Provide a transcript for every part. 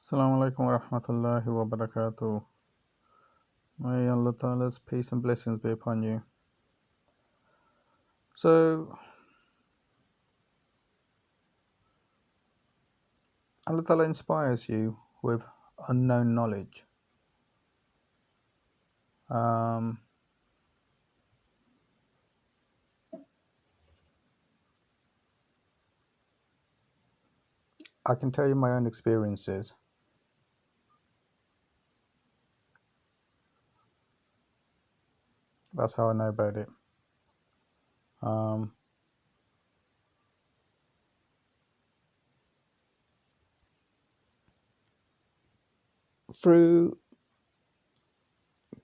Assalamu alaikum wa rahmatullahi wa barakatuh. May Allah Ta'ala's peace and blessings be upon you. So, Allah Ta'ala inspires you with unknown knowledge. Um, I can tell you my own experiences. That's how I know about it. Through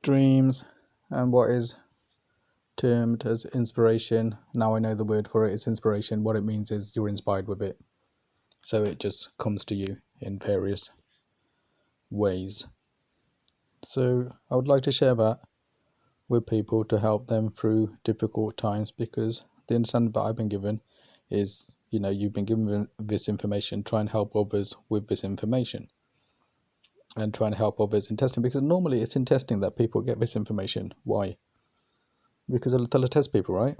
dreams and what is termed as inspiration, now I know the word for it is inspiration. What it means is you're inspired with it. So it just comes to you in various ways. So I would like to share that with people to help them through difficult times, because the understanding that I've been given is, you've been given this information, try and help others with this information and try and help others in testing, because normally it's in testing that people get this information. Why? Because Allah Ta'ala tests people, right?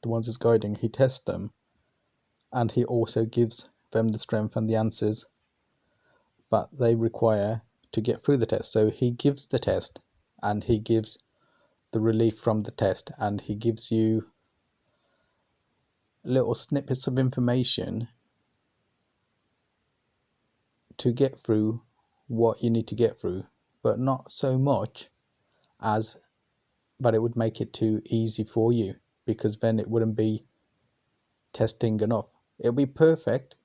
The ones He's guiding, He tests them, and He also gives them the strength and the answers that they require to get through the test. So He gives the test and He gives the relief from the test, and He gives you little snippets of information to get through what you need to get through, but not so much as that it would make it too easy for you, because then it wouldn't be testing enough. It'll be perfect.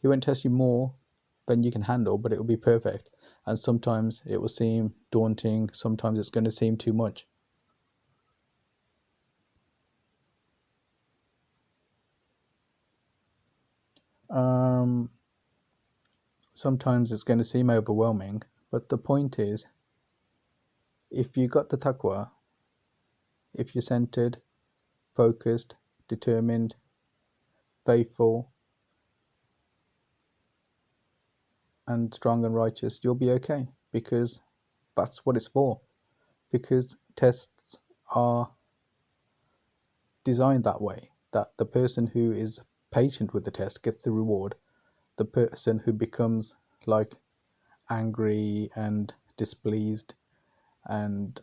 He won't test you more than you can handle, but it will be perfect. And sometimes it will seem daunting, sometimes it's going to seem too much. Sometimes it's going to seem overwhelming, but the point is, if you got the taqwa, if you're centered, focused, determined, faithful, and strong and righteous, you'll be okay, because that's what it's for. Because tests are designed that way, that the person who is patient with the test gets the reward. The person who becomes like angry and displeased and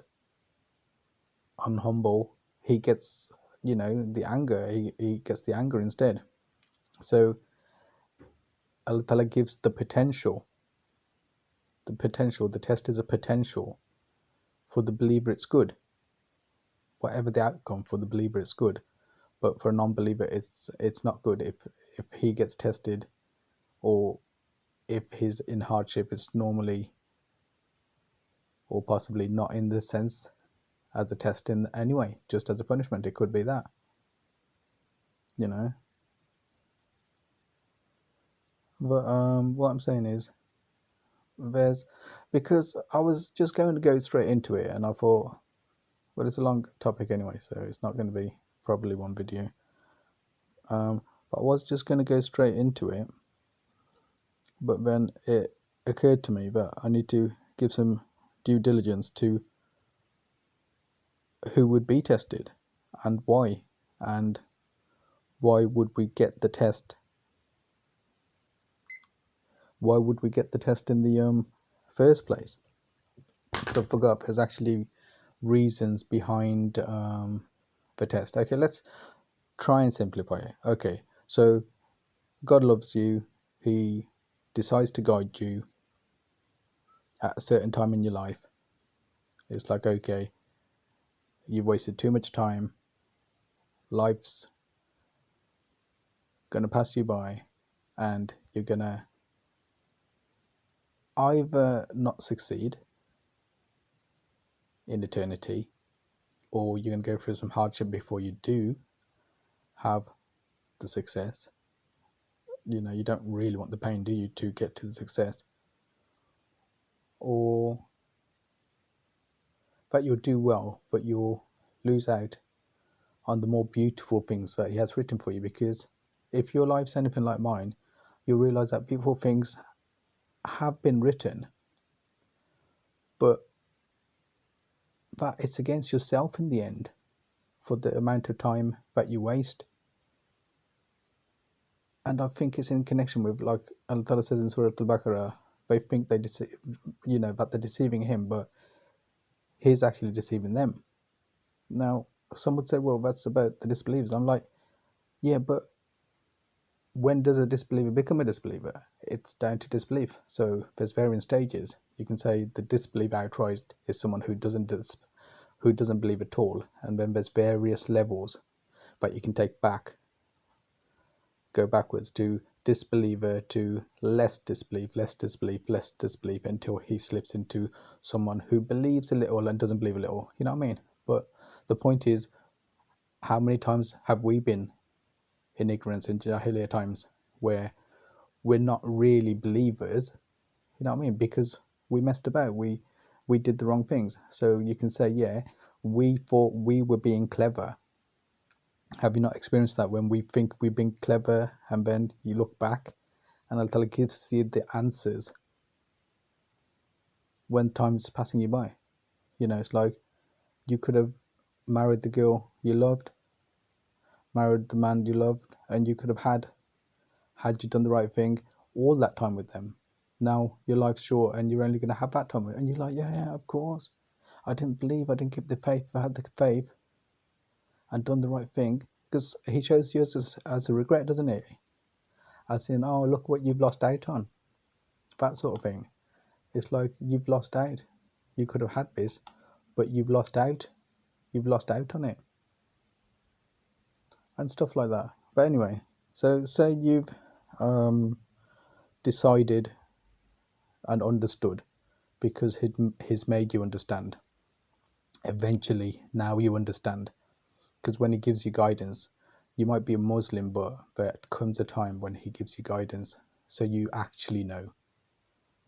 unhumble, he gets, the anger. He gets the anger instead. So Allah Ta'ala gives the potential. The test is a potential. For the believer, it's good. Whatever the outcome, for the believer, it's good. But for a non-believer, it's not good. If he gets tested, or if he's in hardship, it's normally or possibly not in the sense as a test in anyway, just as a punishment. It could be that, But what I'm saying is, because I was just going to go straight into it, and I thought, well, it's a long topic anyway, so it's not going to be probably one video. But I was just going to go straight into it, but then it occurred to me that I need to give some due diligence to who would be tested and why would we get the test. Why would we get the test in the first place? So I forgot there's actually reasons behind the test. Okay, let's try and simplify it. Okay, so God loves you. He decides to guide you at a certain time in your life. It's like, okay, you've wasted too much time. Life's going to pass you by, and you're going to either not succeed in eternity, or you're going to go through some hardship before you do have the success. You don't really want the pain, do you, to get to the success? Or that you'll do well, but you'll lose out on the more beautiful things that He has written for you. Because if your life's anything like mine, you'll realize that beautiful things have been written, but it's against yourself in the end for the amount of time that you waste. And I think it's in connection with, like Allah says in Surah Al-Baqarah, they think that they're deceiving him, but he's actually deceiving them. Now, some would say, well, that's about the disbelievers. I'm like, yeah, but when does a disbeliever become a disbeliever? It's down to disbelief. So there's varying stages. You can say the disbelief outright is someone who doesn't believe at all, and then there's various levels that you can go backwards to disbeliever to less disbelief, until he slips into someone who believes a little and doesn't believe a little. You know what I mean? But the point is, how many times have we been in ignorance in Jahiliyyah times where we're not really believers? You know what I mean? Because we messed about, we did the wrong things. So you can say, yeah, we thought we were being clever. Have you not experienced that when we think we've been clever and then you look back and Allah gives you the answers when time's passing you by? You know, it's like you could have married the girl you loved, married the man you loved, and you could have had you done the right thing, all that time with them. Now your life's short and you're only going to have that time, and you're like, yeah, of course. I didn't believe, I didn't keep the faith. If I had the faith and done the right thing, because he shows you as a regret, doesn't he? As in, oh, look what you've lost out on. That sort of thing. It's like you've lost out. You could have had this, but you've lost out. You've lost out on it. And stuff like that. But anyway, so say you've decided and understood because he's made you understand. Eventually, now you understand. Because when he gives you guidance, you might be a Muslim, but there comes a time when he gives you guidance so you actually know.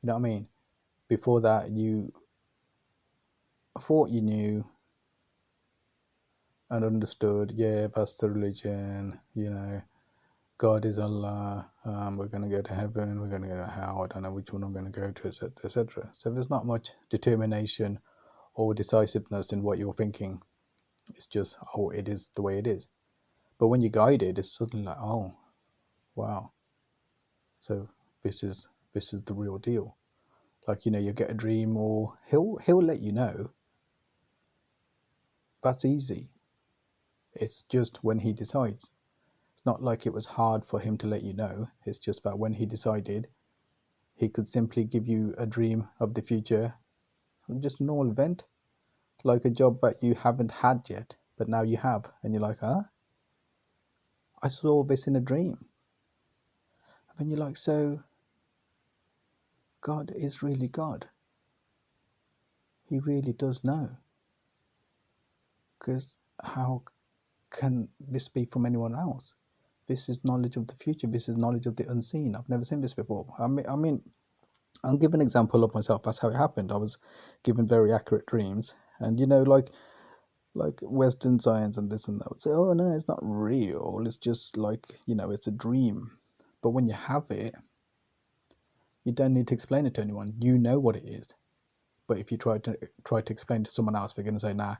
You know what I mean? Before that, you thought you knew and understood, yeah, that's the religion, God is Allah, we're going to go to heaven, we're going to go to hell, I don't know which one I'm going to go to, etc., etc. So there's not much determination or decisiveness in what you're thinking. It's just, oh, it is the way it is. But when you're guided, it's suddenly like, oh, wow. So this is the real deal. Like, you get a dream, or he'll let you know. That's easy. It's just when he decides. It's not like it was hard for him to let you know. It's just that when he decided, he could simply give you a dream of the future, just a normal event, like a job that you haven't had yet, but now you have, and you're like, huh? I saw this in a dream. And then you're like, so God is really God. He really does know. Because how can this be from anyone else? This is knowledge of the future. This is knowledge of the unseen. I've never seen this before. I mean, I'll give an example of myself. That's how it happened. I was given very accurate dreams, and like Western science and this and that would say, oh no, it's not real. It's just like it's a dream. But when you have it, you don't need to explain it to anyone. You know what it is. But if you try to explain to someone else, they're going to say, nah,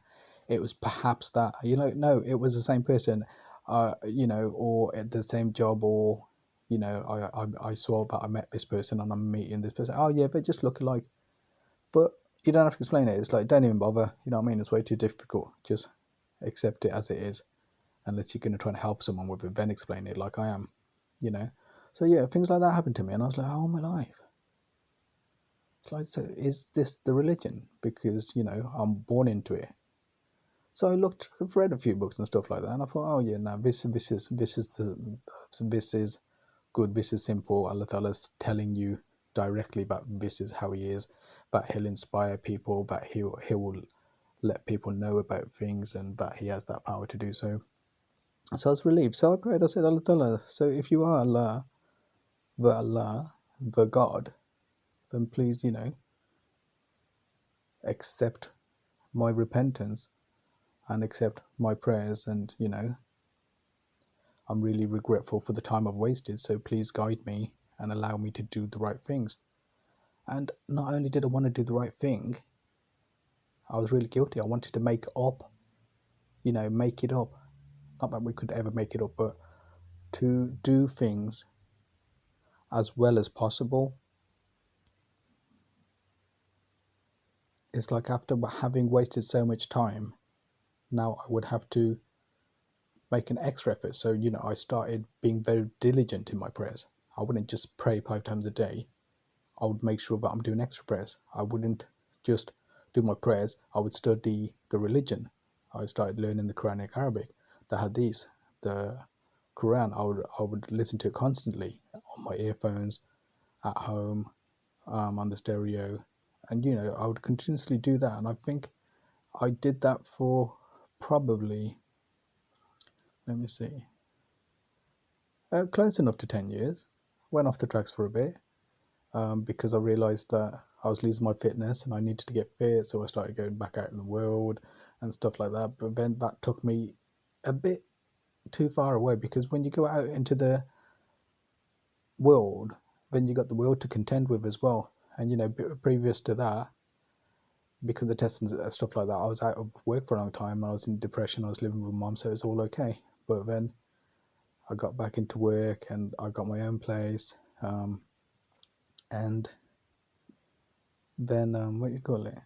it was perhaps that. No, it was the same person, or at the same job, or I saw that I met this person and I'm meeting this person. Oh yeah, they just look alike. But you don't have to explain it. It's like, don't even bother. You know what I mean? It's way too difficult. Just accept it as it is, unless you're going to try and help someone with it, then explain it like I am. So yeah, things like that happened to me, and I was like, oh, my life. It's like, so is this the religion? Because I'm born into it. So I've read a few books and stuff like that, and I thought, oh yeah, now this is good. This is simple. Allah Ta'ala's telling you directly that this is how He is. That He'll inspire people. That He will let people know about things, and that He has that power to do so. So I was relieved. So I prayed. I said, Allah Ta'ala, so if you are Allah, the God, then please, accept my repentance and accept my prayers, and I'm really regretful for the time I've wasted, so please guide me and allow me to do the right things. And not only did I want to do the right thing, I was really guilty. I wanted to make make it up. Not that we could ever make it up, but to do things as well as possible. It's like after having wasted so much time, now I would have to make an extra effort. So, I started being very diligent in my prayers. I wouldn't just pray 5 times a day. I would make sure that I'm doing extra prayers. I wouldn't just do my prayers. I would study the religion. I started learning the Quranic Arabic, the Hadith, the Quran. I would listen to it constantly on my earphones, at home, on the stereo, and I would continuously do that. And I think I did that for probably, let me see, close enough to 10 years. Went off the tracks for a bit, because I realised that I was losing my fitness and I needed to get fit, so I started going back out in the world and stuff like that. But then that took me a bit too far away, because when you go out into the world, then you got the world to contend with as well. And previous to that, because of tests and stuff like that, I was out of work for a long time. I was in depression. I was living with mom, so it was all okay. But then I got back into work and I got my own place, and then what do you call it?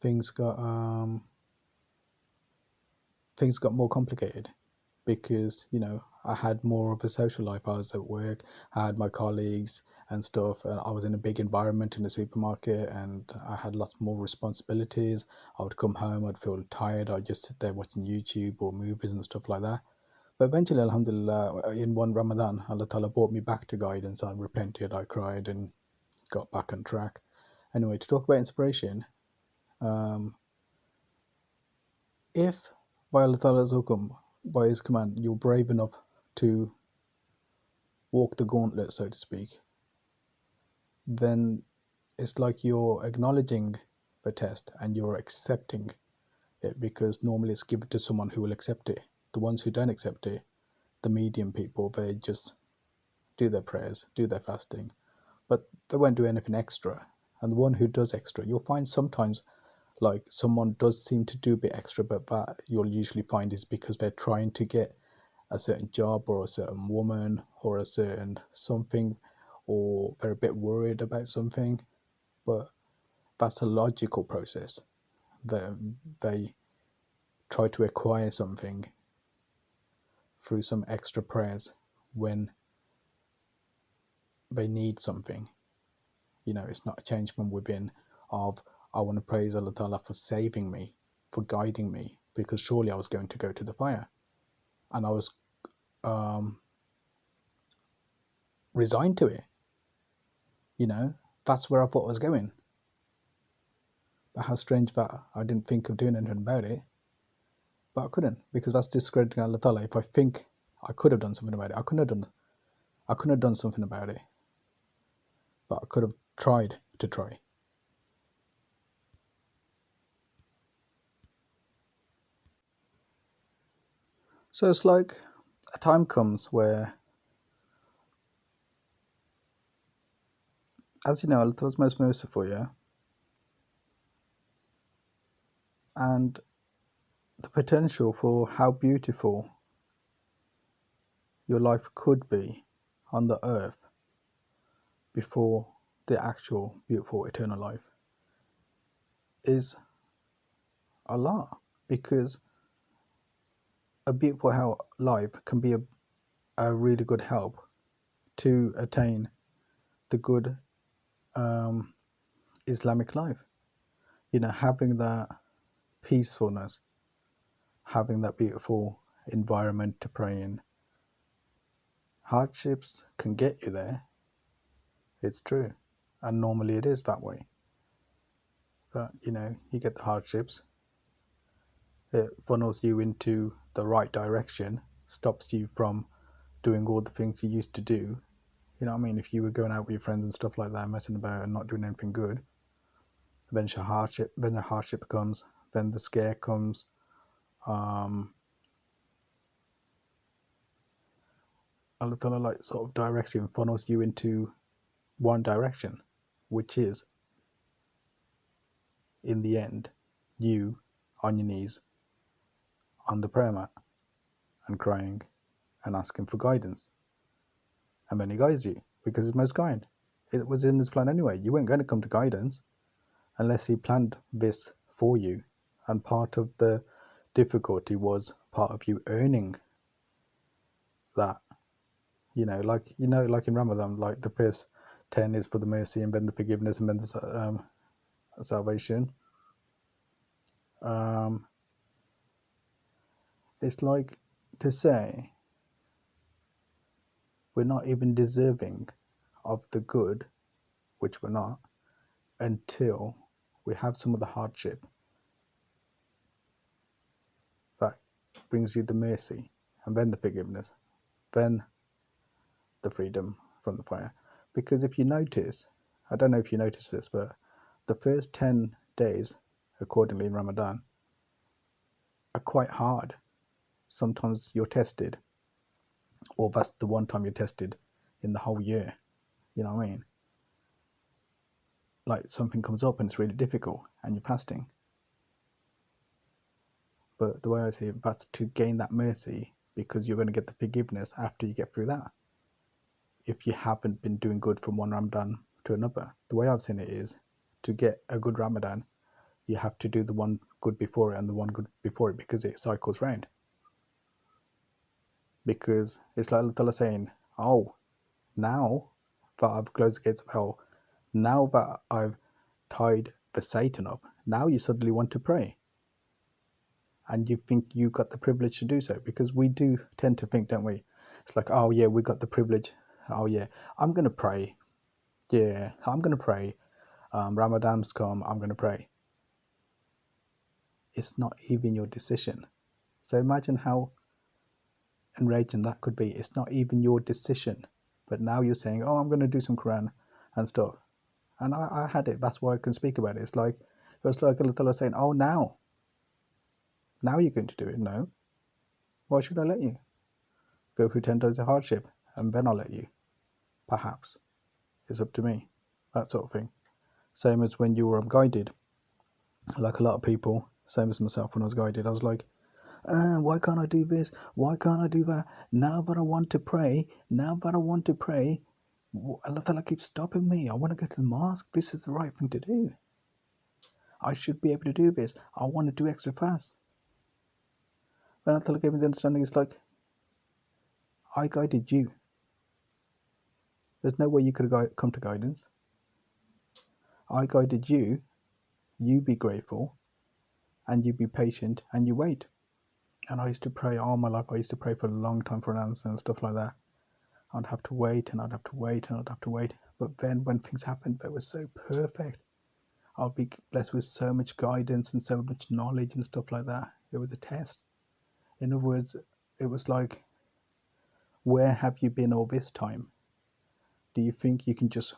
Things got more complicated, because I had more of a social life. I was at work, I had my colleagues and stuff, and I was in a big environment in the supermarket, and I had lots more responsibilities. I would come home, I'd feel tired, I'd just sit there watching YouTube or movies and stuff like that. But eventually, alhamdulillah, in one Ramadan, Allah Ta'ala brought me back to guidance. I repented, I cried, and got back on track. Anyway, to talk about inspiration, if by Allah Ta'ala's hukum, by His command, you're brave enough to walk the gauntlet, so to speak, then it's like you're acknowledging the test and you're accepting it, because normally it's given to someone who will accept it. The ones who don't accept it, the medium people, they just do their prayers, do their fasting, but they won't do anything extra. And the one who does extra, you'll find sometimes like someone does seem to do a bit extra, but that you'll usually find is because they're trying to get a certain job or a certain woman or a certain something, or they're a bit worried about something. But that's a logical process. They try to acquire something through some extra prayers when they need something. It's not a change from within of, I want to praise Allah Ta'ala for saving me, for guiding me, because surely I was going to go to the fire. And I was resigned to it. That's where I thought I was going. But how strange that I didn't think of doing anything about it. But I couldn't, because that's discrediting Allah Ta'ala. If I think I could have done something about it, I couldn't have done something about it. But I could have tried to try. So it's like a time comes where, as you know, Allah Ta'ala is most merciful, yeah? And the potential for how beautiful your life could be on the earth before the actual beautiful eternal life is a lot, because a beautiful life can be a really good help to attain the good Islamic life. Having that peacefulness, having that beautiful environment to pray in. Hardships can get you there, it's true, and normally it is that way. But you get the hardships, it funnels you into the right direction, stops you from doing all the things you used to do. You know what I mean? If you were going out with your friends and stuff like that, messing about and not doing anything good, then the hardship comes, then the scare comes. Allah Ta'ala like sort of directs you and funnels you into one direction, which is, in the end, you on your knees on the prayer mat and crying and asking for guidance. And then he guides you because he's most kind. It was in his plan anyway. You weren't going to come to guidance unless he planned this for you. And part of the difficulty was part of you earning that. Like in Ramadan, like the first 10 is for the mercy, and then the forgiveness, and then the salvation. It's like to say we're not even deserving of the good, which we're not, until we have some of the hardship that brings you the mercy, and then the forgiveness, then the freedom from the fire. Because if you notice, I don't know if you notice this, but the first 10 days, accordingly in Ramadan, are quite hard. Sometimes you're tested, or that's the one time you're tested in the whole year. You know what I mean? Like something comes up and it's really difficult and you're fasting. But the way I see it, that's to gain that mercy, because you're going to get the forgiveness after you get through that. If you haven't been doing good from one Ramadan to another, the way I've seen it is, to get a good Ramadan, you have to do the one good before it and the one good before it, because it cycles round. Because it's like Allah saying, oh, now that I've closed the gates of hell, now that I've tied the Satan up, now you suddenly want to pray. And you think you got the privilege to do so, because we do tend to think, don't we? It's like, oh yeah, we got the privilege. Oh yeah, I'm going to pray. Yeah, I'm going to pray. Ramadan's come, I'm going to pray. It's not even your decision. So imagine how enraging that could be. It's not even your decision. But now you're saying, oh, I'm going to do some Quran and stuff. And I had it. That's why I can speak about it. It was like Allah saying, oh, now you're going to do it. No. Why should I let you? Go through 10 days of hardship and then I'll let you. Perhaps. It's up to me. That sort of thing. Same as when you were guided. Like a lot of people, same as myself when I was guided, I was like, why can't I do this? Why can't I do that? Now that I want to pray, Allah keeps stopping me. I want to go to the mosque. This is the right thing to do. I should be able to do this. I want to do extra fast. When Allah gave me the understanding, it's like, I guided you. There's no way you could have come to guidance. I guided you. You be grateful, and you be patient, and you wait. And I used to pray all my life. I used to pray for a long time for an answer and stuff like that. I'd have to wait, and I'd have to wait, and I'd have to wait. But then when things happened, they were so perfect. I'll be blessed with so much guidance and so much knowledge and stuff like that. It was a test. In other words, it was like, where have you been all this time? Do you think you can just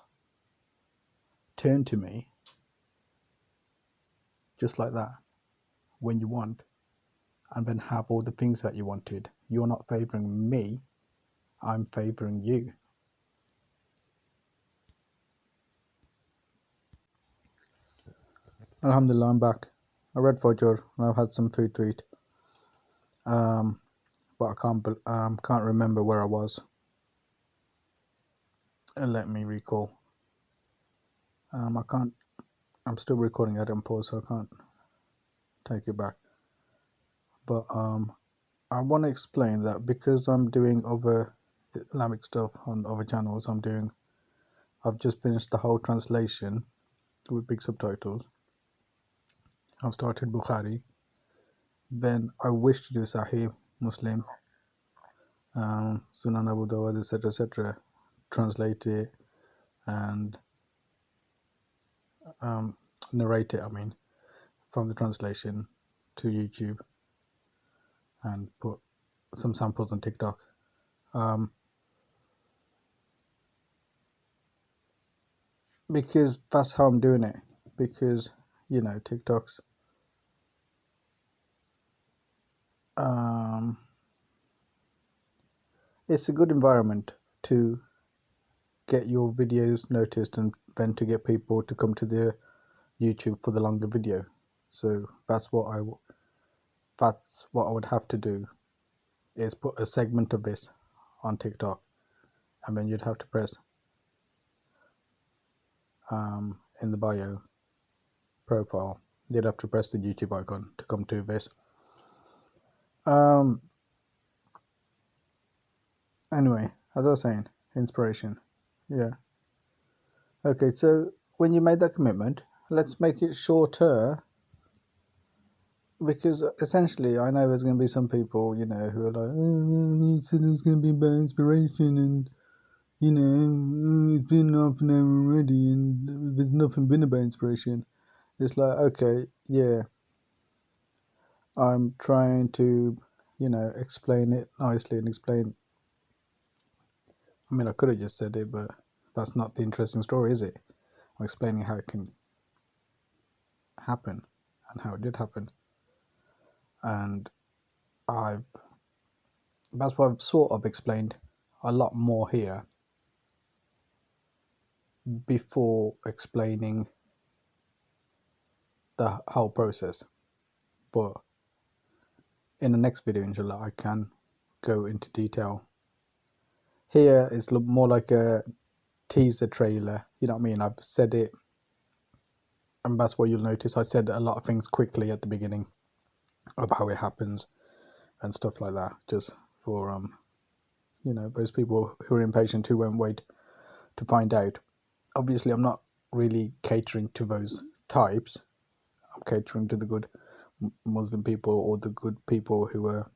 turn to me just like that when you want, and then have all the things that you wanted? You're not favouring me, I'm favouring you. Alhamdulillah, I'm back. I read Fajr and I've had some food to eat. But I can't remember where I was. Let me recall. I'm still recording at pause, so I can't take it back. But I want to explain that because I'm doing other Islamic stuff on other channels, I've just finished the whole translation with big subtitles. I've started Bukhari. Then I wish to do Sahih Muslim, Sunan Abu Dawud, etc., translate it and narrate it, from the translation to YouTube, and put some samples on TikTok. Because that's how I'm doing it. Because, TikTok's it's a good environment to get your videos noticed and then to get people to come to the YouTube for the longer video. So that's what I would have to do, is put a segment of this on TikTok, and then you'd have to press in the bio profile, you'd have to press the YouTube icon to come to this. Anyway, as I was saying, inspiration. Yeah. Okay, so when you made that commitment, let's make it shorter, because essentially I know there's going to be some people, you know, who are like, oh, you said it was going to be about inspiration, and you know, it's been half an hour already and there's nothing been about inspiration. It's like, okay, yeah, I'm trying to, you know, explain it nicely and explain. I mean, I could have just said it, but that's not the interesting story, is it? I'm explaining how it can happen and how it did happen. And that's what I've sort of explained a lot more here before explaining the whole process. But in the next video, inshallah, I can go into detail. Here it's more like a teaser trailer, you know what I mean? I've said it, and that's what you'll notice. I said a lot of things quickly at the beginning of how it happens and stuff like that, just for you know, those people who are impatient, who won't wait to find out. Obviously, I'm not really catering to those types. I'm catering to the good Muslim people, or the good people who are,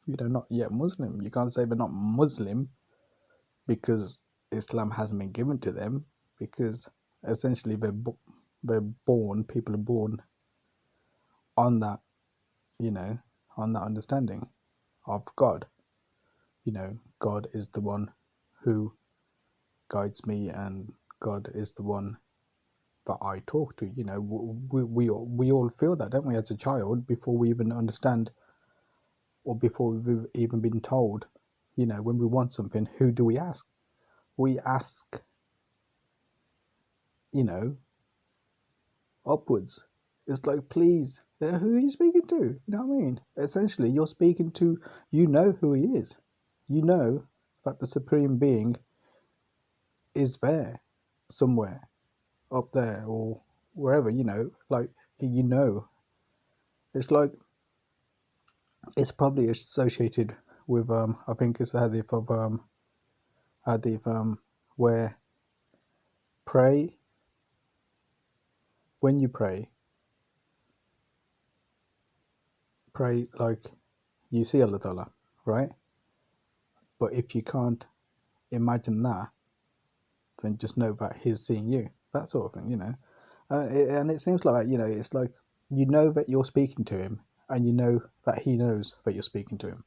you know, not yet Muslim. You can't say they're not Muslim because Islam hasn't been given to them, because essentially they're born, people are born on that, you know, on that understanding of God. You know, God is the one who guides me, and God is the one that I talk to. You know, we all feel that, don't we, as a child, before we even understand, or before we've even been told. You know, when we want something, who do we ask? We ask, you know, upwards. It's like, please, who are you speaking to? You know what I mean? Essentially, you're speaking to, you know who he is. You know that the Supreme Being is there, somewhere, up there, or wherever, you know, like, you know. It's like, it's probably associated with, I think it's the hadith of, where when you pray like you see Allah Ta'ala, right? But if you can't imagine that, then just know that he's seeing you, that sort of thing, you know. And it seems like, you know, it's like, you know that you're speaking to him, and you know that he knows that you're speaking to him.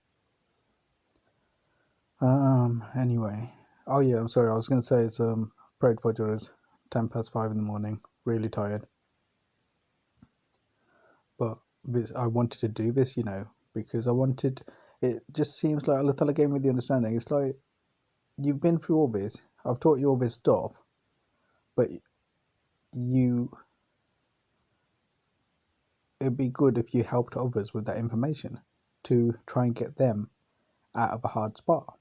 Anyway, oh yeah, I'm sorry, I was going to say, it's prayed Fajr is 5:10 in the morning, really tired, but I wanted to do this, you know, because it just seems like Allah Ta'ala gave me the understanding. It's like, you've been through all this, I've taught you all this stuff, but it'd be good if you helped others with that information to try and get them out of a hard spot,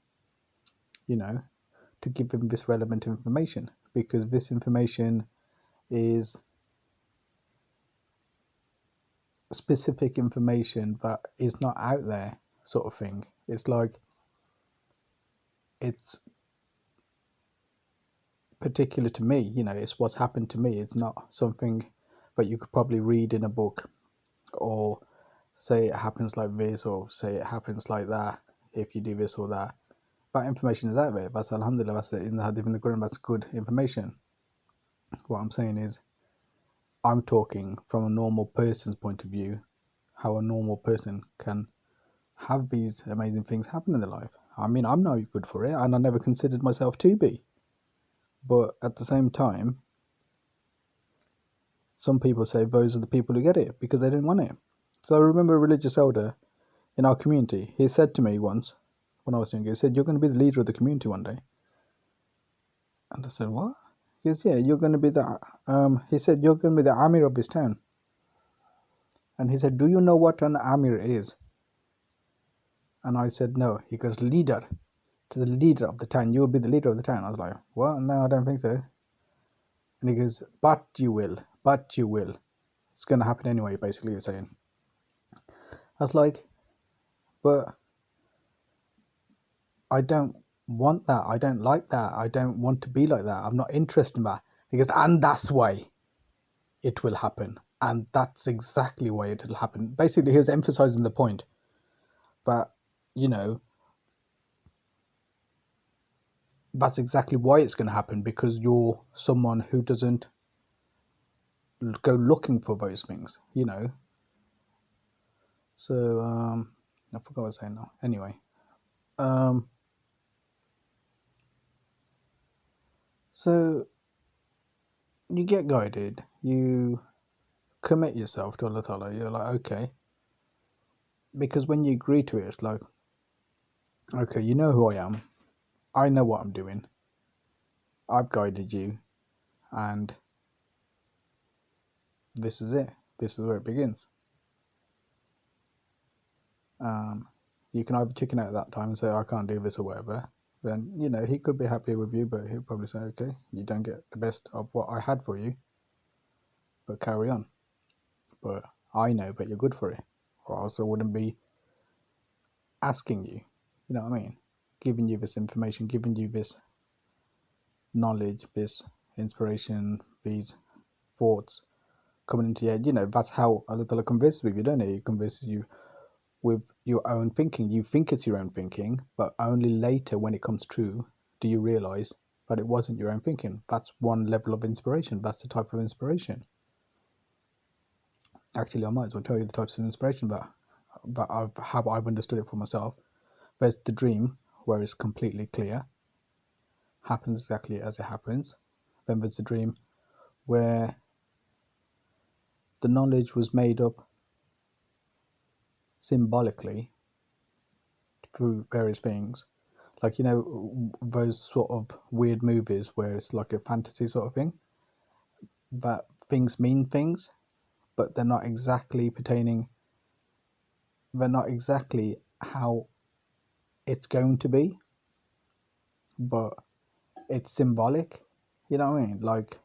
you know, to give them this relevant information, because this information is specific information that is not out there, sort of thing. It's like, it's particular to me, you know, it's what's happened to me. It's not something that you could probably read in a book, or say it happens like this, or say it happens like that if you do this or that. That information is out there. That's alhamdulillah, that's in the hadith, in the Quran, that's good information. What I'm saying is, I'm talking from a normal person's point of view, how a normal person can have these amazing things happen in their life. I mean, I'm no good for it, and I never considered myself to be. But at the same time, some people say those are the people who get it because they didn't want it. So I remember a religious elder in our community, he said to me once, when I was younger, he said, you're going to be the leader of the community one day. And I said, what? He goes, yeah, you're going to be the, he said, you're going to be the Amir of this town. And he said, do you know what an Amir is? And I said, no. He goes, leader. To the leader of the town. You will be the leader of the town. I was like, what? No, I don't think so. And he goes, but you will. But you will. It's going to happen anyway, basically, you're saying. I was like, but I don't want that. I don't like that. I don't want to be like that. I'm not interested in that. He goes, and that's why it will happen. And that's exactly why it will happen. Basically, he was emphasizing the point that, you know, that's exactly why it's going to happen, because you're someone who doesn't go looking for those things, you know. So, I forgot what I was saying now. Anyway, so you get guided, you commit yourself to Allah Ta'ala, you're like, okay. Because when you agree to it, it's like, okay, you know who I am, I know what I'm doing, I've guided you, and this is it. This is where it begins. You can either chicken out at that time and say, I can't do this or whatever. Then, you know, he could be happy with you, but he'll probably say, okay, you don't get the best of what I had for you, but carry on. But I know that you're good for it, or else I wouldn't be asking you, you know what I mean? Giving you this information, giving you this knowledge, this inspiration, these thoughts coming into your head. You know, that's how Allah Ta'ala converses with you, don't it? He converses you with your own thinking. You think it's your own thinking, but only later when it comes true do you realize that it wasn't your own thinking. That's one level of inspiration. That's the type of inspiration. Actually, I might as well tell you the types of inspiration that how I've understood it for myself. There's the dream, where it's completely clear, happens exactly as it happens. Then there's the dream where the knowledge was made up symbolically through various things. Like, you know, those sort of weird movies where it's like a fantasy sort of thing, that things mean things, but they're not exactly how it's going to be, but it's symbolic. You know what I mean? Like,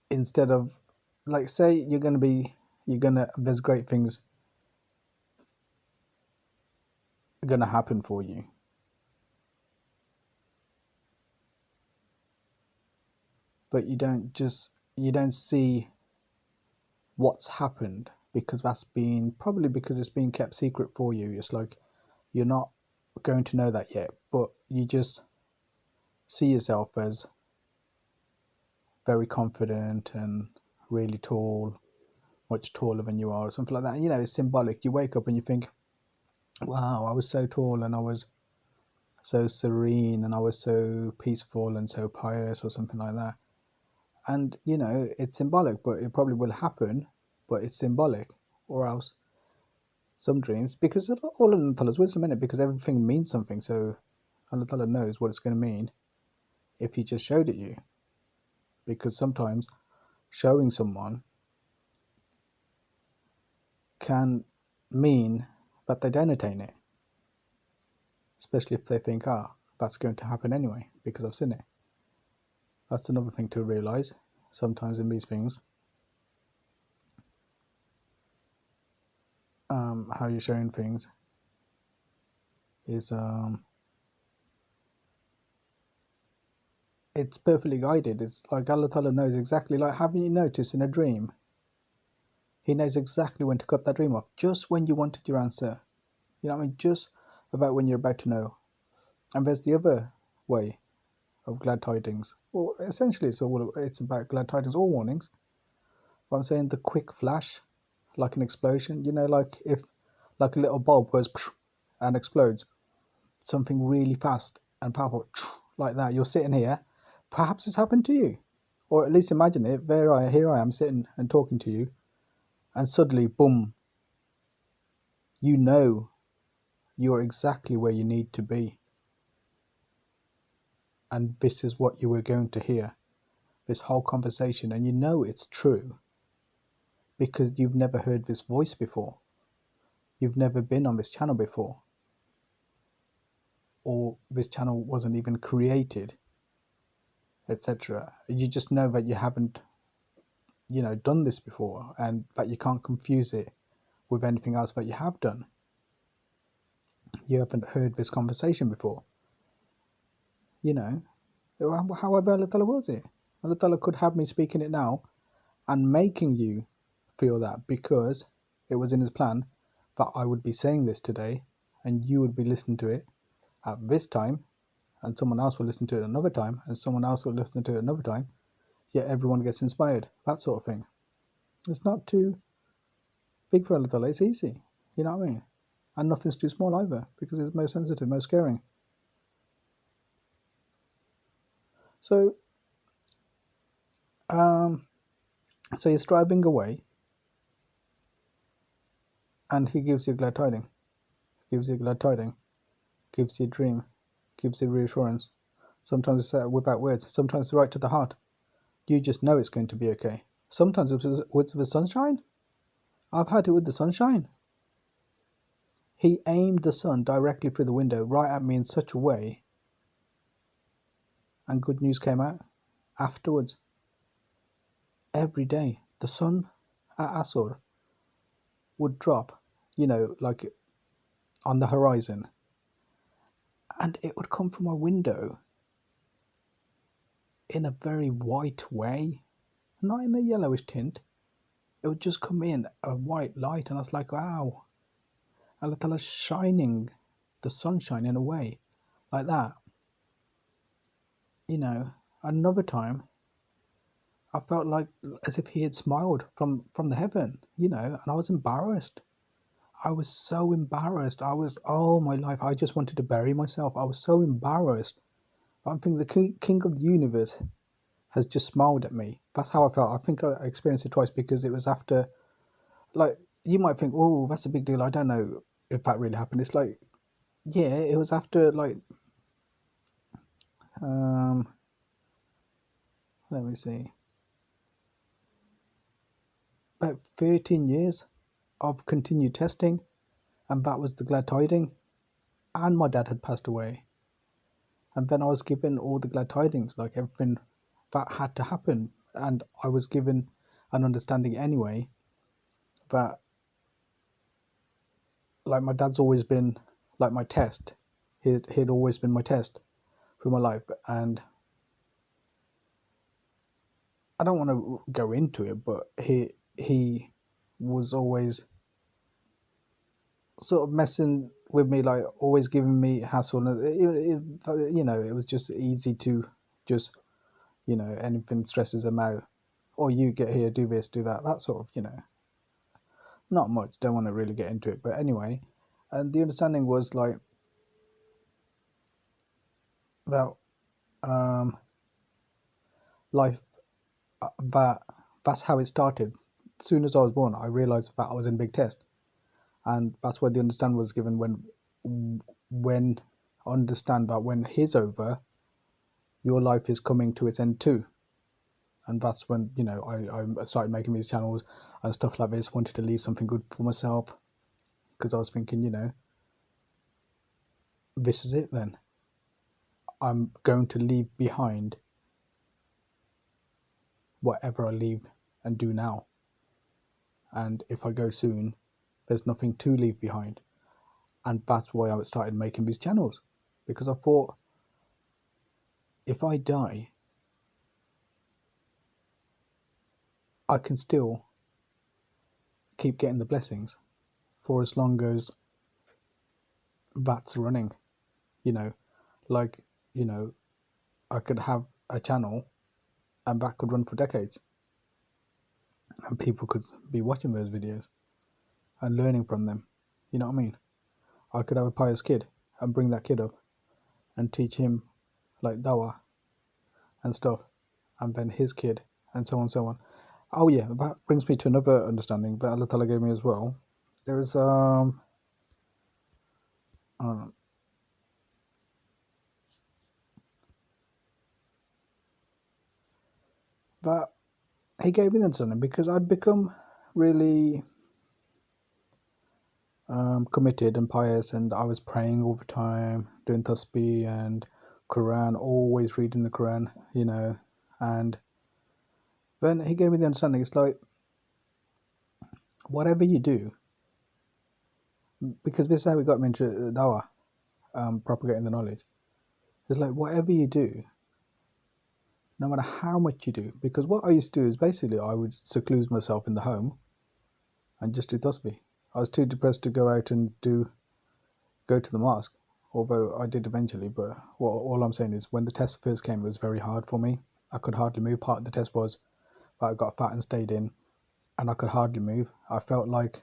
instead of, like, say there's great things gonna happen for you, but you don't see what's happened, because because it's been kept secret for you. It's like you're not going to know that yet, but you just see yourself as very confident and really tall, much taller than you are, or something like that. You know, it's symbolic. You wake up and you think, wow, I was so tall and I was so serene and I was so peaceful and so pious, or something like that. And, you know, it's symbolic, but it probably will happen, but it's symbolic. Or else some dreams, because all of Allah Ta'ala's wisdom in it, because everything means something. So Allah Ta'ala knows what it's going to mean if He just showed it you. Because sometimes showing someone can mean that they don't attain it, especially if they think, that's going to happen anyway because I've seen it. That's another thing to realise sometimes in these things. How you're showing things is it's perfectly guided. It's like Allah Ta'ala knows exactly, like, haven't you noticed in a dream, He knows exactly when to cut that dream off, just when you wanted your answer. You know what I mean? Just about when you're about to know. And there's the other way of glad tidings. Well, essentially it's about glad tidings or warnings. But I'm saying the quick flash, like an explosion, you know, like if like a little bulb goes and explodes, something really fast and powerful like that. You're sitting here, perhaps it's happened to you, or at least imagine it. Here I am sitting and talking to you, and suddenly, boom, you know you're exactly where you need to be. and this is what you were going to hear, this whole conversation, and you know it's true because you've never heard this voice before. You've never been on this channel before, or this channel wasn't even created, etc. You just know that you haven't, done this before, and that you can't confuse it with anything else that you have done. You haven't heard this conversation before. However Allah Ta'ala was it. Allah Ta'ala could have me speaking it now and making you feel that, because it was in his plan that I would be saying this today and you would be listening to it at this time, and someone else will listen to it another time, and someone else will listen to it another time, yet everyone gets inspired, that sort of thing. It's not too big for Allah Ta'ala, it's easy, you know what I mean? And nothing's too small either, because it's most sensitive, most caring. So so you're striving away, and he gives you glad tiding, gives you a dream, gives you reassurance. Sometimes it's without words, sometimes it's right to the heart. You just know it's going to be okay. Sometimes it's with the sunshine. I've had it with the sunshine. He aimed the sun directly through the window right at me in such a way, and good news came out afterwards. Every day the sun at Asr would drop, like on the horizon, and it would come from my window in a very white way, not in a yellowish tint. It would just come in a white light, and I was like, wow, Allah Ta'ala's shining the sunshine in a way like that. Another time I felt like as if he had smiled from the heaven, and I was embarrassed. I was so embarrassed. Oh my life, I just wanted to bury myself. I was so embarrassed. I'm thinking the king of the universe has just smiled at me. That's how I felt. I think I experienced it twice, because it was after, like, you might think, oh, that's a big deal. I don't know if that really happened. It's like, yeah, it was after, like, let me see, about 13 years of continued testing, and that was the glad tiding. And my dad had passed away, and then I was given all the glad tidings, like everything that had to happen, and I was given an understanding anyway that, like, my dad's always been like my test. He'd always been my test through my life, and I don't want to go into it, but he was always sort of messing with me, like always giving me hassle. And it was just easy to just, anything stresses him out. Or you get here, do this, do that, that sort of, not much. Don't want to really get into it, but anyway. And the understanding was like that life, that's how it started. As soon as I was born, I realized that I was in big test, and that's where the understanding was given. When I understand that when he's over, your life is coming to its end too. And that's when, I started making these channels and stuff like this. Wanted to leave something good for myself, because I was thinking, this is it then. I'm going to leave behind whatever I leave and do now. And if I go soon, there's nothing to leave behind. And that's why I started making these channels, because I thought, if I die, I can still keep getting the blessings for as long as that's running. Like, I could have a channel and that could run for decades, and people could be watching those videos and learning from them. You know what I mean? I could have a pious kid and bring that kid up and teach him like dawah and stuff, and then his kid, and so on and so on. Oh yeah, that brings me to another understanding that Allah Ta'ala gave me as well. There was But he gave me the understanding because I'd become really committed and pious, and I was praying all the time, doing tasbih and Quran, always reading the Quran, and then he gave me the understanding, it's like, whatever you do, because this is how he got me into dawah, propagating the knowledge. It's like, whatever you do, no matter how much you do, because what I used to do is basically I would seclude myself in the home and just do tasbih. I was too depressed to go out and go to the mosque, although I did eventually. But all I'm saying is, when the test first came, it was very hard for me. I could hardly move. Part of the test was that I got fat and stayed in, and I could hardly move. I felt like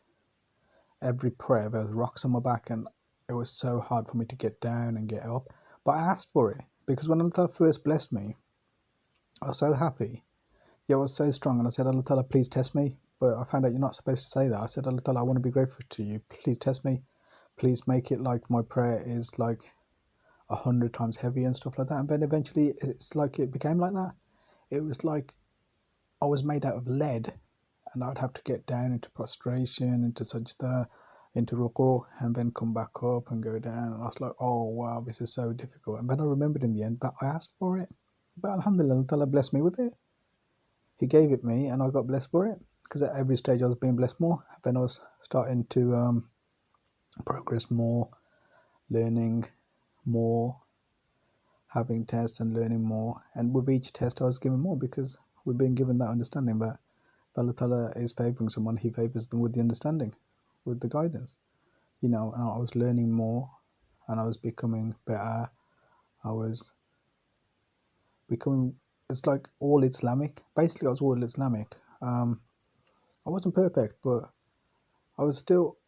every prayer there was rocks on my back, and it was so hard for me to get down and get up. But I asked for it, because when Allah first blessed me, I was so happy. Yeah, I was so strong, and I said, Allah, please test me. But I found out you're not supposed to say that. I said, Allah, I want to be grateful to you. Please test me. Please make it like my prayer is like 100 times heavier and stuff like that. And then eventually it's like it became like that. It was like I was made out of lead, and I'd have to get down into prostration, into sajda, into ruku, and then come back up and go down. And I was like, oh wow, this is so difficult. And then I remembered in the end that I asked for it. But alhamdulillah, Allah blessed me with it. He gave it me, and I got blessed for it. Because at every stage I was being blessed more. Then I was starting to progress more, learning more, having tests and learning more. And with each test I was given more, because we're being given that understanding that if Allah Ta'ala is favouring someone, He favours them with the understanding, with the guidance. And I was learning more, and I was becoming better. I was becoming, it's like all Islamic. Basically I was all Islamic. I wasn't perfect, but I was still,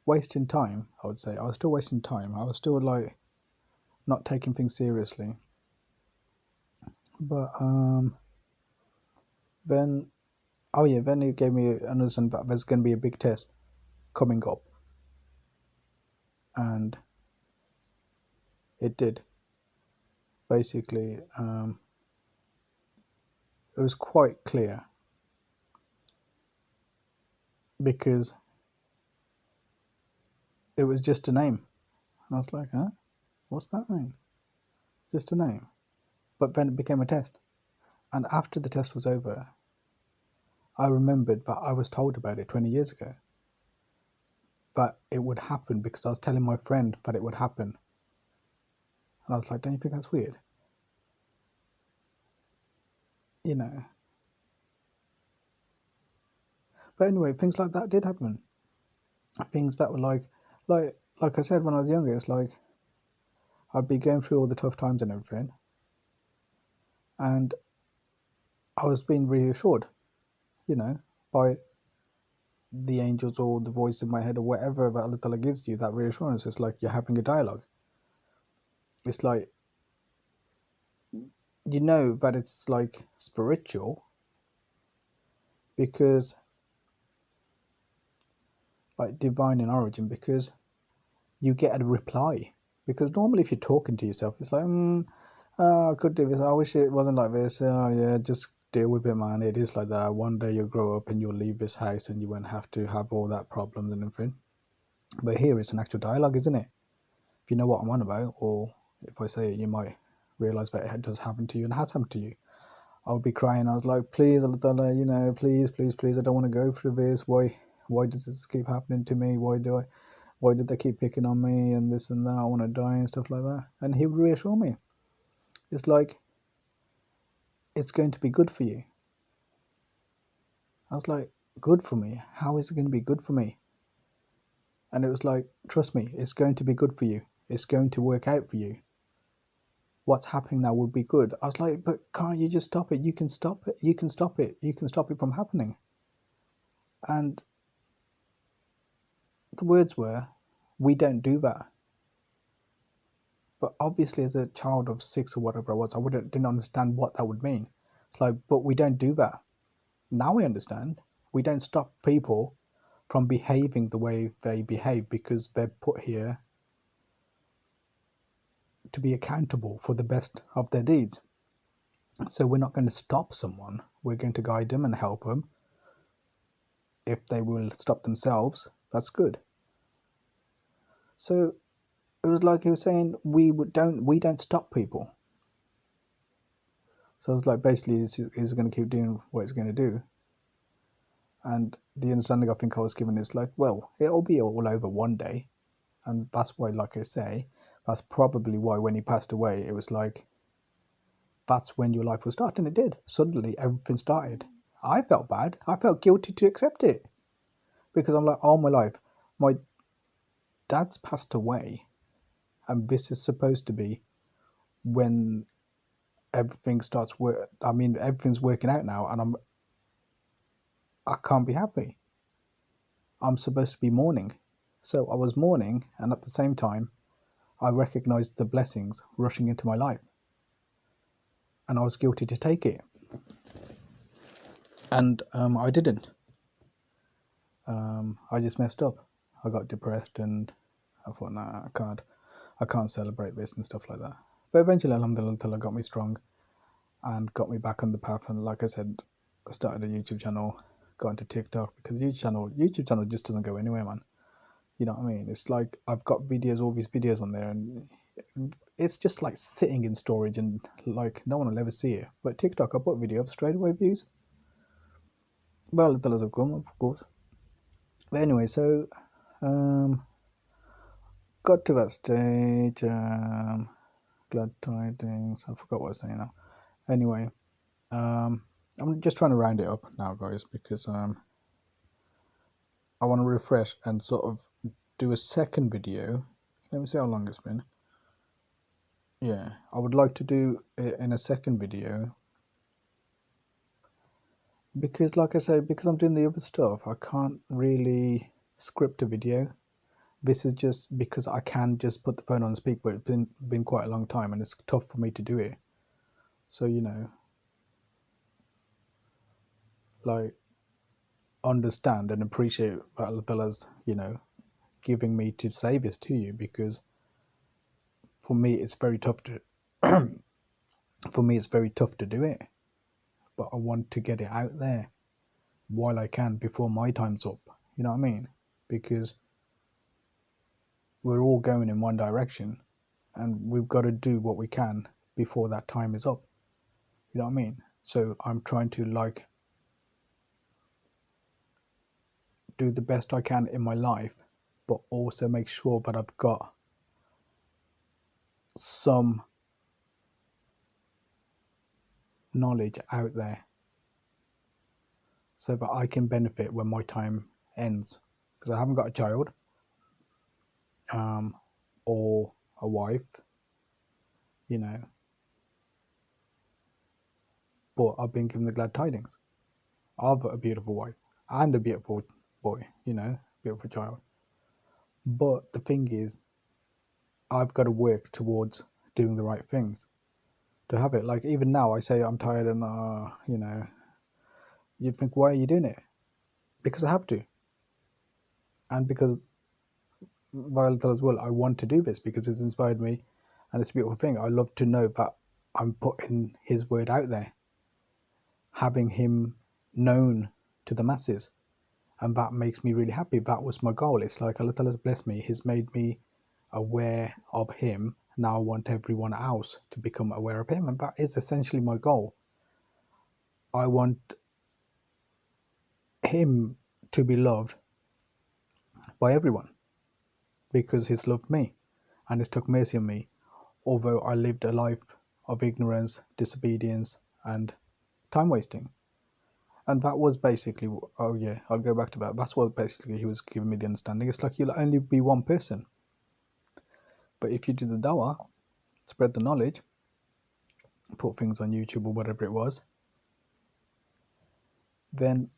wasting time, I would say. I was still wasting time. I was still like not taking things seriously. But then it gave me an understanding that there's going to be a big test coming up. And it did. Basically, it was quite clear, because it was just a name. And I was like, huh? What's that mean? Just a name. But then it became a test. And after the test was over, I remembered that I was told about it 20 years ago. That it would happen, because I was telling my friend that it would happen. And I was like, don't you think that's weird? But anyway, things like that did happen. Things that were like I said, when I was younger, it's like I'd be going through all the tough times and everything, and I was being reassured, by the angels or the voice in my head or whatever that Allah Ta'ala gives you, that reassurance. It's like you're having a dialogue. It's like, that it's like spiritual, because like divine in origin, because you get a reply. Because normally if you're talking to yourself, it's like, I could do this, I wish it wasn't like this, oh yeah, just deal with it, man, it is like that. One day you'll grow up and you'll leave this house and you won't have to have all that problems and everything. But here it's an actual dialogue, isn't it? If you know what I'm on about, or if I say it, you might realise that it does happen to you, and has happened to you. I would be crying. I was like, please, Allah, please, I don't want to go through this. Why does this keep happening to me? Why did they keep picking on me and this and that? I want to die and stuff like that. And he would reassure me. It's like, it's going to be good for you. I was like, good for me? How is it going to be good for me? And it was like, trust me, it's going to be good for you. It's going to work out for you. What's happening now will be good. I was like, but can't you just stop it? You can stop it. You can stop it. You can stop it from happening. And the words were, we don't do that. But obviously as a child of 6 or whatever I was, I didn't understand what that would mean. It's like, but we don't do that. Now we understand. We don't stop people from behaving the way they behave, because they're put here to be accountable for the best of their deeds. So we're not going to stop someone. We're going to guide them and help them. If they will stop themselves, that's good. So it was like he was saying, we don't stop people. So it's like basically he's going to keep doing what he's going to do. And the understanding I think I was given is like, well, it'll be all over one day. And that's why, like I say, that's probably why when he passed away, it was like, that's when your life will start. And it did. Suddenly, everything started. I felt bad. I felt guilty to accept it. Because I'm like, all my life, my dad's passed away. And this is supposed to be when everything starts everything's working out now. And I can't be happy. I'm supposed to be mourning. So I was mourning. And at the same time, I recognized the blessings rushing into my life. And I was guilty to take it. And I didn't. I just messed up. I got depressed and I thought, nah, I can't celebrate this and stuff like that. But eventually, alhamdulillah, got me strong and got me back on the path. And like I said, I started a YouTube channel, got into TikTok, because YouTube channel just doesn't go anywhere, man. You know what I mean? It's like I've got all these videos on there, and it's just like sitting in storage, and like no one will ever see it. But TikTok, I put video up, straight away views. Well, the dollars have come, of course. But anyway, so got to that stage. Glad tidings. I forgot what I was saying now. Anyway, I'm just trying to round it up now, guys, because I want to refresh and sort of do a second video. Let me see how long it's been. Yeah, I would like to do it in a second video because, like I said, because I'm doing the other stuff, I can't really script a video. This is just because I can just put the phone on speak, but it's been quite a long time and it's tough for me to do it. So, you know, like, understand and appreciate what Allah Ta'ala's, you know, giving me to say this to you, because for me it's very tough to do it, but I want to get it out there while I can before my time's up. You know what I mean? Because we're all going in one direction and we've got to do what we can before that time is up. You know what I mean? So I'm trying to like do the best I can in my life, but also make sure that I've got some knowledge out there so that I can benefit when my time ends. Because I haven't got a child or a wife, you know, but I've been given the glad tidings of a beautiful wife and a beautiful boy, you know, beautiful child. But the thing is, I've got to work towards doing the right things to have it. Like even now, I say I'm tired and, you know, you'd think, why are you doing it? Because I have to. And because Violet as well, I want to do this because it's inspired me and it's a beautiful thing. I love to know that I'm putting his word out there, having him known to the masses. And that makes me really happy. That was my goal. It's like Allah has blessed me. He's made me aware of him. Now I want everyone else to become aware of him. And that is essentially my goal. I want him to be loved by everyone because he's loved me and he's took mercy on me. Although I lived a life of ignorance, disobedience, and time wasting. And that was basically, oh yeah, I'll go back to that. That's what basically he was giving me the understanding. It's like you'll only be one person. But if you do the dawah, spread the knowledge, put things on YouTube or whatever it was, then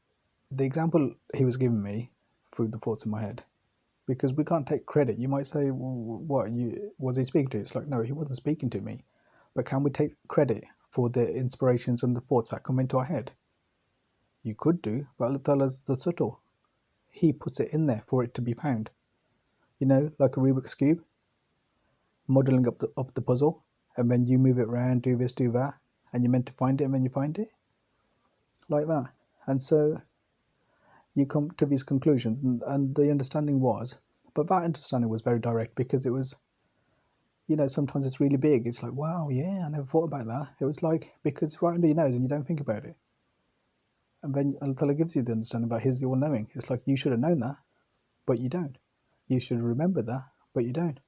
the example he was giving me through the thoughts in my head, because we can't take credit. You might say, what, was he speaking to? It's like, no, he wasn't speaking to me. But can we take credit for the inspirations and the thoughts that come into our head? You could do, but Allah Ta'ala's the subtle. He puts it in there for it to be found. You know, like a Rubik's Cube, modelling up the puzzle, and then you move it around, do this, do that, and you're meant to find it, and then you find it like that. And so you come to these conclusions, and the understanding was, but that understanding was very direct, because it was, sometimes it's really big. It's like, wow, yeah, I never thought about that. It was like, because it's right under your nose and you don't think about it. And then Allah gives you the understanding about His all-knowing. It's like, you should have known that, but you don't. You should remember that, but you don't.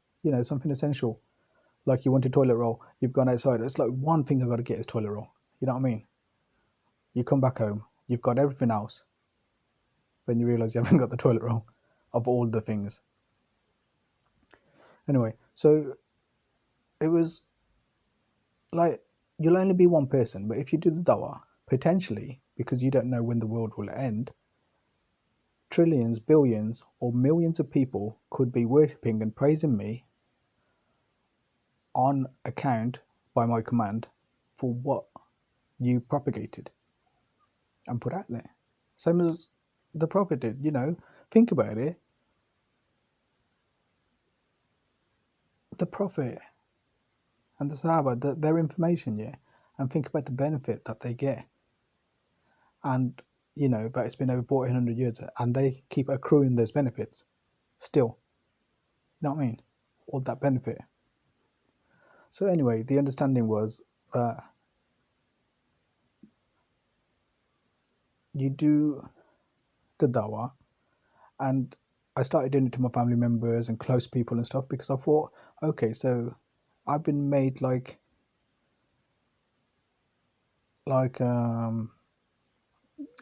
Something essential. Like you want a toilet roll, you've gone outside. It's like, one thing I've got to get is toilet roll. You know what I mean? You come back home, you've got everything else. Then you realise you haven't got the toilet roll of all the things. Anyway, so it was like, you'll only be one person, but if you do the dawah, potentially, because you don't know when the world will end, trillions, billions, or millions of people could be worshipping and praising me on account, by my command, for what you propagated and put out there. Same as the Prophet did, think about it. The Prophet and the Sahaba, their information, and think about the benefit that they get. And, but it's been over 1400 years, and they keep accruing those benefits still. You know what I mean? All that benefit. So anyway, the understanding was that you do the dawah, and I started doing it to my family members and close people and stuff, because I thought, okay, so I've been made like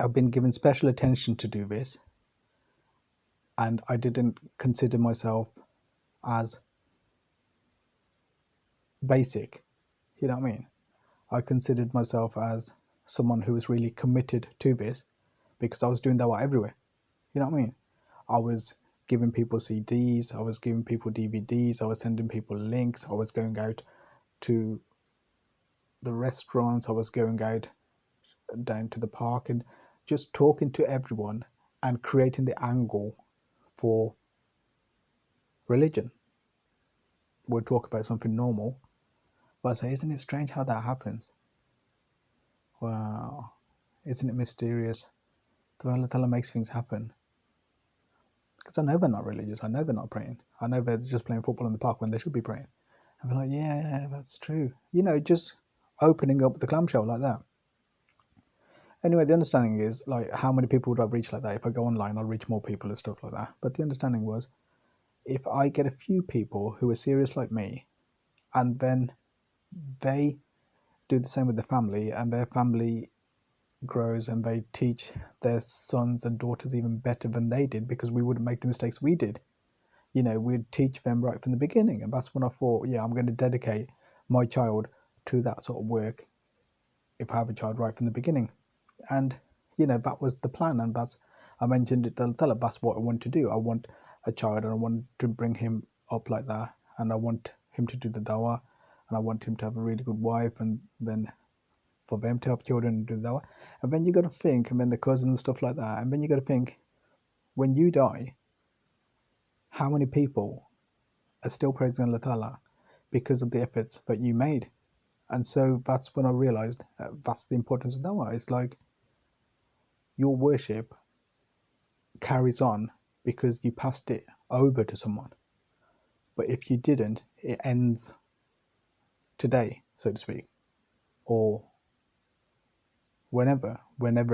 I've been given special attention to do this, and I didn't consider myself as basic. You know what I mean? I considered myself as someone who was really committed to this, because I was doing dawah everywhere. You know what I mean? I was giving people CDs, I was giving people DVDs, I was sending people links, I was going out to the restaurants, I was going out down to the park and just talking to everyone and creating the angle for religion. We'll talk about something normal, but I say, isn't it strange how that happens? Wow, isn't it mysterious the way Allah makes things happen? Because I know they're not religious, I know they're not praying, I know they're just playing football in the park when they should be praying. And we're like, yeah, that's true. Just opening up the clamshell like that. Anyway, the understanding is, like, how many people would I reach like that? If I go online, I'll reach more people and stuff like that. But the understanding was, if I get a few people who are serious like me, and then they do the same with the family, and their family grows and they teach their sons and daughters even better than they did, because we wouldn't make the mistakes we did. We'd teach them right from the beginning. And that's when I thought, yeah, I'm going to dedicate my child to that sort of work if I have a child right from the beginning. And that was the plan, and I mentioned it to Tell, that's what I want to do. I want a child, and I want to bring him up like that, and I want him to do the dawah, and I want him to have a really good wife, and then for them to have children and do the dawah. And then you got to think, and then the cousins and stuff like that, and then you got to think, when you die, how many people are still praising Allah Ta'ala because of the efforts that you made? And so that's when I realized that's the importance of dawah. It's like, your worship carries on because you passed it over to someone. But if you didn't, it ends today, so to speak, or whenever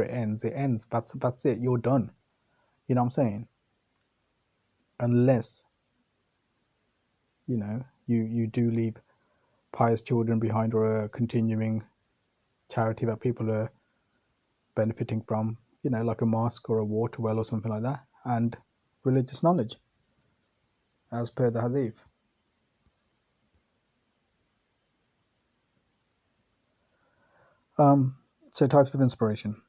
it ends, it ends. That's it. You're done. You know what I'm saying? Unless you do leave pious children behind, or a continuing charity that people are benefiting from, like a mosque or a water well or something like that, and religious knowledge, as per the hadith. So types of inspiration.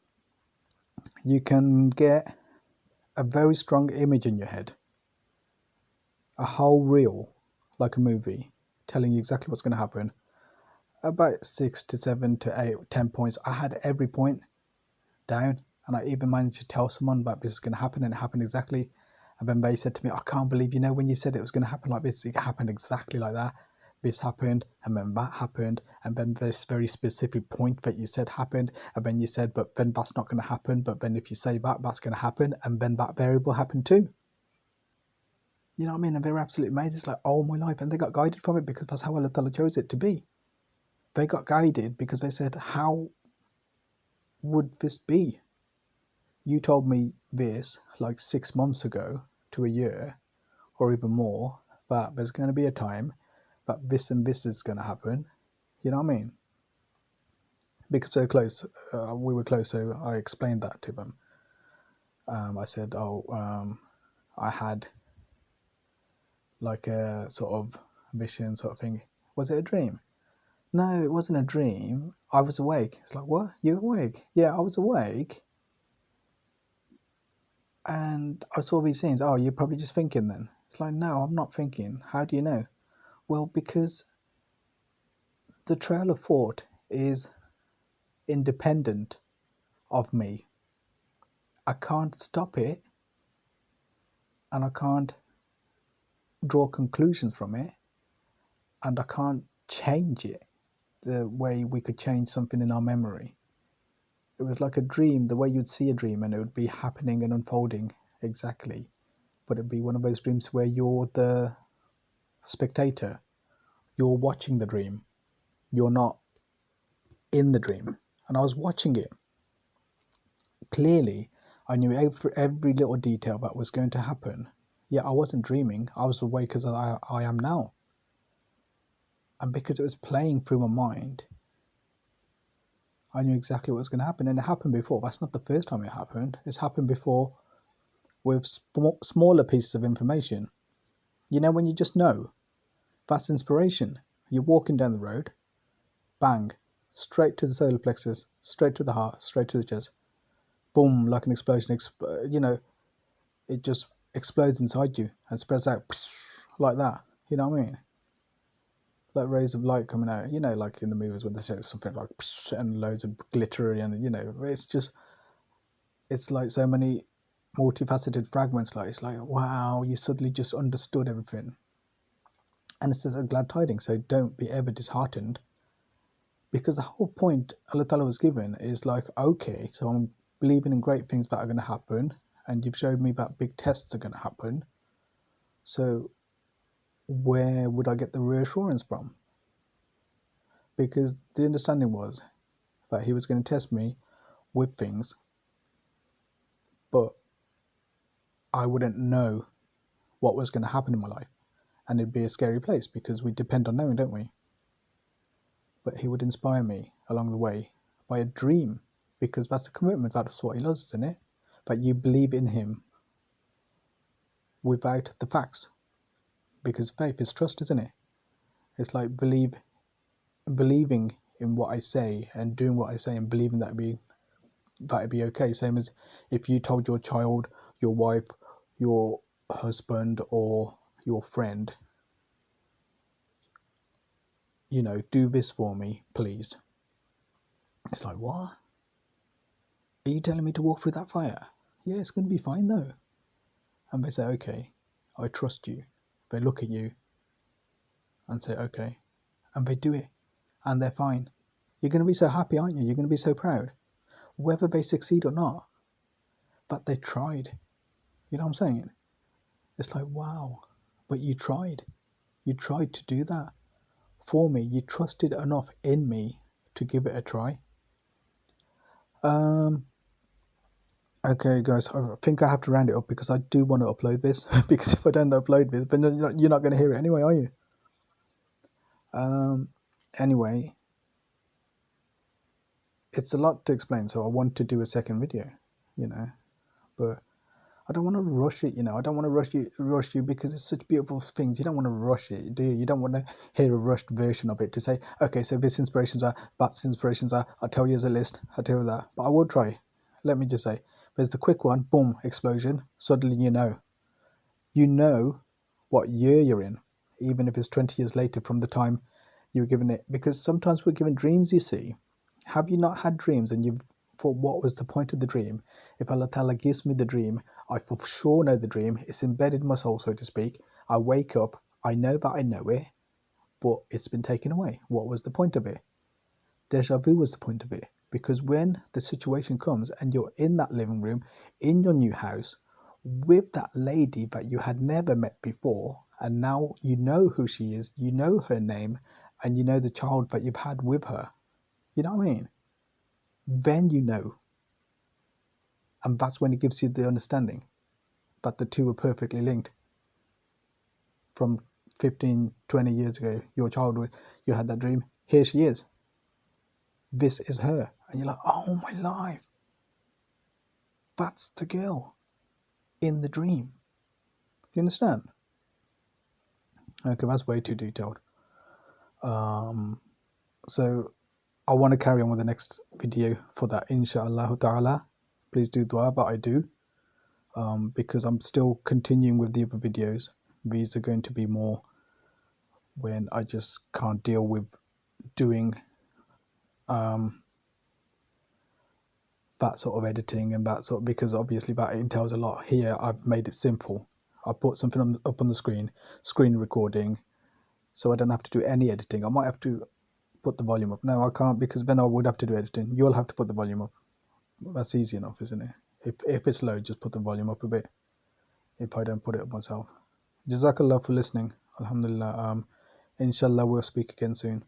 You can get a very strong image in your head, a whole reel, like a movie, telling you exactly what's going to happen. About 6 to 7 to 8, 10 points. I had every point down, and I even managed to tell someone that this is going to happen, and it happened exactly. And then they said to me, I can't believe, when you said it was going to happen like this, it happened exactly like that. this happened, and then that happened, and then this very specific point that you said happened, and then you said, but then that's not going to happen, but then if you say that, that's going to happen, and then that variable happened too. You know what I mean? And they were absolutely amazed. It's like, oh my life. And they got guided from it because that's how Allah Ta'ala chose it to be. They got guided because they said, how would this be? You told me this like 6 months ago to a year or even more, that there's going to be a time that this and this is going to happen. You know what I mean? Because they're close, we were close, so I explained that to them. I said, I had like a sort of vision sort of thing. Was it a dream? No, it wasn't a dream. I was awake. It's like, what? You were awake? Yeah, I was awake. And I saw these scenes. Oh, you're probably just thinking then. It's like, no, I'm not thinking. How do you know? Well, because the trail of thought is independent of me. I can't stop it, and I can't draw conclusions from it, and I can't change it the way we could change something in our memory. It was like a dream, the way you'd see a dream, and it would be happening and unfolding exactly. But it'd be one of those dreams where you're the spectator. You're watching the dream. You're not in the dream. And I was watching it. Clearly, I knew every little detail that was going to happen. Yet I wasn't dreaming. I was awake as I am now. And because it was playing through my mind, I knew exactly what was going to happen. And it happened before. That's not the first time it happened. It's happened before with smaller pieces of information. You know, when you just know, that's inspiration. You're walking down the road, bang, straight to the solar plexus, straight to the heart, straight to the chest. Boom, like an explosion. It just explodes inside you and spreads out like that. You know what I mean? Like rays of light coming out. You know, like in the movies when they say something like and loads of glittery, and it's like so many multifaceted fragments. Like it's like, wow, you suddenly just understood everything. And it's just a glad tidings. So don't be ever disheartened, because the whole point Allah Ta'ala was given is like, okay, so I'm believing in great things that are going to happen, and you've showed me that big tests are going to happen. So where would I get the reassurance from? Because the understanding was that he was going to test me with things, but I wouldn't know what was going to happen in my life, and it'd be a scary place because we depend on knowing, don't we? But he would inspire me along the way by a dream, because that's a commitment. That's what he loves, isn't it? That you believe in him without the facts, because faith is trust, isn't it? It's like believing in what I say and doing what I say and believing that'd be okay. Same as if you told your child, your wife, your husband, or your friend, do this for me, please. It's like, what? Are you telling me to walk through that fire? Yeah, it's going to be fine though. And they say, okay, I trust you. They look at you and say, okay. And they do it. And they're fine. You're going to be so happy, aren't you? You're going to be so proud. Whether they succeed or not. But they tried. You know what I'm saying? It's like, wow. But you tried. You tried to do that for me. You trusted enough in me to give it a try. Okay, guys, I think I have to round it up because I do want to upload this. Because if I don't upload this, then you're not going to hear it anyway, are you? Anyway, it's a lot to explain, so I want to do a second video, but I don't want to rush it, I don't want to rush you because it's such beautiful things. You don't want to rush it, do you? You don't want to hear a rushed version of it to say, okay, so this inspirations are, that's inspirations are, I'll tell you as a list, I'll tell you that. But I will try. Let me just say, there's the quick one, boom, explosion. Suddenly you know what year you're in, even if it's 20 years later from the time you were given it. Because sometimes we're given dreams, you see. Have you not had dreams and you've thought, what was the point of the dream? If Allah Ta'ala gives me the dream, I for sure know the dream. It's embedded in my soul, so to speak. I wake up, I know that I know it, but it's been taken away. What was the point of it? Deja vu was the point of it, because when the situation comes and you're in that living room in your new house with that lady that you had never met before, and now you know who she is, you know her name, and you know the child that you've had with her, you know what I mean? Then you know. And that's when it gives you the understanding that the two are perfectly linked. From 15, 20 years ago, your childhood, you had that dream. Here she is. This is her. And you're like, oh my life. That's the girl in the dream. Do you understand? Okay, that's way too detailed. So I want to carry on with the next video for that, inshallah ta'ala. Please do dua, but I do. Because I'm still continuing with the other videos. These are going to be more when I just can't deal with doing that sort of editing and that sort, because obviously that entails a lot. Here I've made it simple. I put something up on the screen recording, so I don't have to do any editing. I might have to put the volume up. No, I can't, because then I would have to do editing. You'll have to put the volume up. That's easy enough, isn't it? If it's low, just put the volume up a bit, if I don't put it up myself. Jazakallah for listening. Alhamdulillah. Inshallah we'll speak again soon.